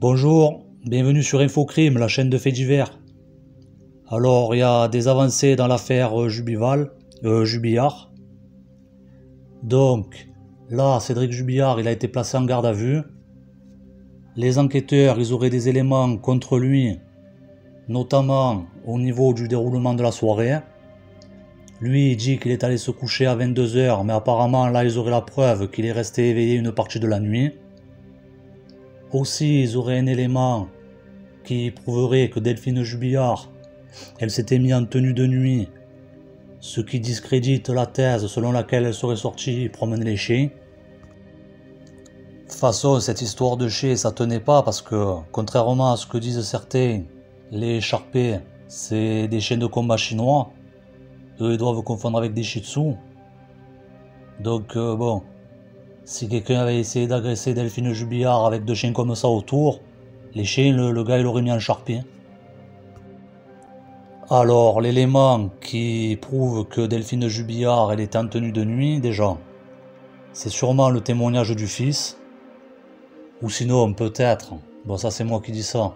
Bonjour, bienvenue sur Infocrime, la chaîne de faits divers. Alors, il y a des avancées dans l'affaire Jubillard. Donc, là, Cédric Jubillard, il a été placé en garde à vue. Les enquêteurs, ils auraient des éléments contre lui, notamment au niveau du déroulement de la soirée. Lui, il dit qu'il est allé se coucher à 22 h, mais apparemment, là, ils auraient la preuve qu'il est resté éveillé une partie de la nuit. Aussi, ils auraient un élément qui prouverait que Delphine Jubillard, elle s'était mise en tenue de nuit, ce qui discrédite la thèse selon laquelle elle serait sortie promener les chiens. De toute façon, cette histoire de chiens, ça tenait pas parce que, contrairement à ce que disent certains, les écharpés, c'est des chiens de combat chinois. Eux, ils doivent confondre avec des shih tzus. Donc, bon, si quelqu'un avait essayé d'agresser Delphine Jubillard avec deux chiens comme ça autour, les chiens, le gars, il aurait mis en charpie. Alors, l'élément qui prouve que Delphine Jubillard, elle était en tenue de nuit, déjà, c'est sûrement le témoignage du fils. Ou sinon, peut-être, bon ça c'est moi qui dis ça,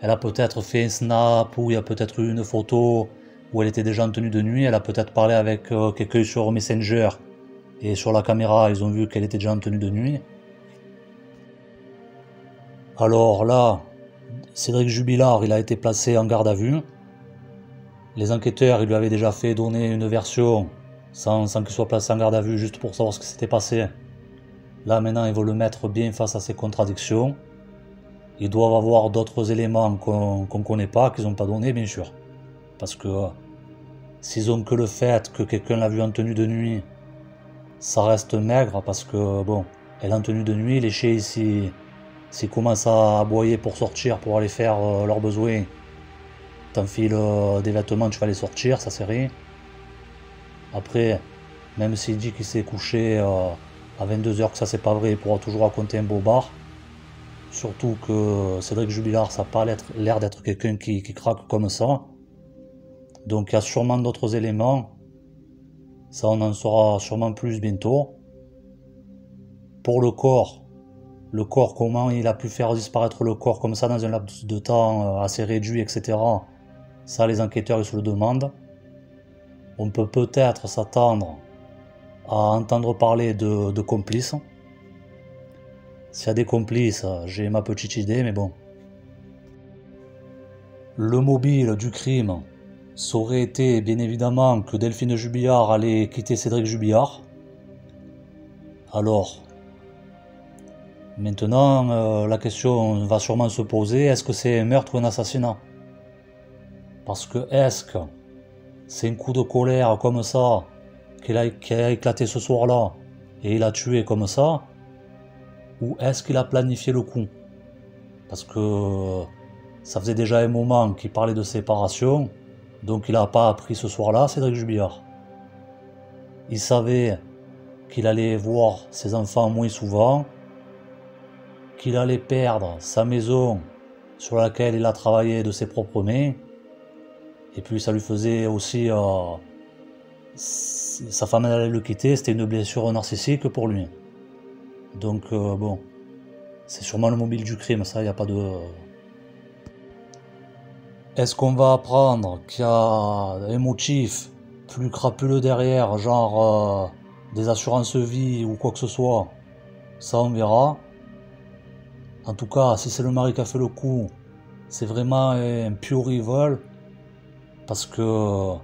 elle a peut-être fait un snap, ou il y a peut-être eu une photo où elle était déjà en tenue de nuit, elle a peut-être parlé avec quelqu'un sur Messenger, et sur la caméra, ils ont vu qu'elle était déjà en tenue de nuit. Alors là, Cédric Jubillard, il a été placé en garde à vue. Les enquêteurs, ils lui avaient déjà fait donner une version sans qu'il soit placé en garde à vue, juste pour savoir ce qui s'était passé. Là, maintenant, ils vont le mettre bien face à ses contradictions. Ils doivent avoir d'autres éléments qu'on ne connaît pas, qu'ils n'ont pas donné, bien sûr. Parce que s'ils ont que le fait que quelqu'un l'a vu en tenue de nuit, ça reste maigre, parce que, bon, elle est en tenue de nuit, les chiens ici, s'ils commencent à aboyer pour sortir, pour aller faire leurs besoins, t'enfiles des vêtements, tu vas les sortir, ça c'est rien. Après, même s'il dit qu'il s'est couché à 22 h, que ça c'est pas vrai, il pourra toujours raconter un bobard. Surtout que Cédric Jubillard, ça n'a pas l'air d'être quelqu'un qui craque comme ça. Donc il y a sûrement d'autres éléments. Ça, on en saura sûrement plus bientôt. Pour le corps, comment il a pu faire disparaître le corps comme ça dans un laps de temps assez réduit, etc. Ça, les enquêteurs, ils se le demandent. On peut peut-être s'attendre à entendre parler de complices. S'il y a des complices, j'ai ma petite idée, mais bon. Le mobile du crime, ça aurait été bien évidemment que Delphine Jubillard allait quitter Cédric Jubillard. Alors, maintenant, la question va sûrement se poser, est-ce que c'est un meurtre ou un assassinat? Parce que est-ce que c'est un coup de colère comme ça, qui a éclaté ce soir-là, et il a tué comme ça? Ou est-ce qu'il a planifié le coup? Parce que ça faisait déjà un moment qu'il parlait de séparation, donc il n'a pas appris ce soir-là, Cédric Jubillard. Il savait qu'il allait voir ses enfants moins souvent, qu'il allait perdre sa maison sur laquelle il a travaillé de ses propres mains, et puis ça lui faisait aussi... sa femme allait le quitter, c'était une blessure narcissique pour lui. Donc bon, c'est sûrement le mobile du crime, ça, il n'y a pas de... Est-ce qu'on va apprendre qu'il y a un motif plus crapuleux derrière, genre des assurances vie ou quoi que ce soit? Ça, on verra. En tout cas, si c'est le mari qui a fait le coup, c'est vraiment un pure evil, parce que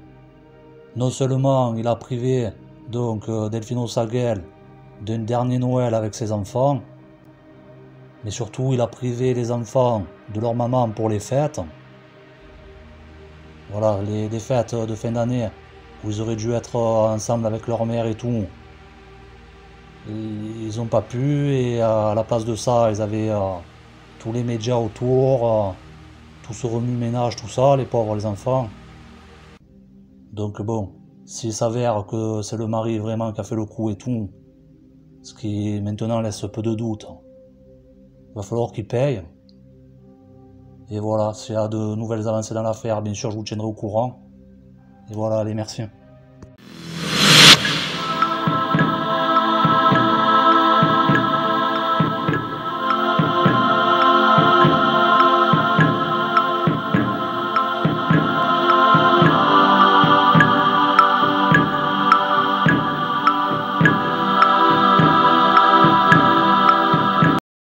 non seulement il a privé donc Delphine Osaguel d'un dernier Noël avec ses enfants, mais surtout il a privé les enfants de leur maman pour les fêtes. Voilà, les fêtes de fin d'année où ils auraient dû être ensemble avec leur mère et tout. Ils n'ont pas pu, et à la place de ça, ils avaient tous les médias autour, tout ce remue-ménage, tout ça, les pauvres, les enfants. Donc bon, s'il s'avère que c'est le mari vraiment qui a fait le coup et tout, ce qui maintenant laisse peu de doute, il va falloir qu'il paye. Et voilà, s'il y a de nouvelles avancées dans l'affaire, bien sûr, je vous tiendrai au courant. Et voilà, allez, merci.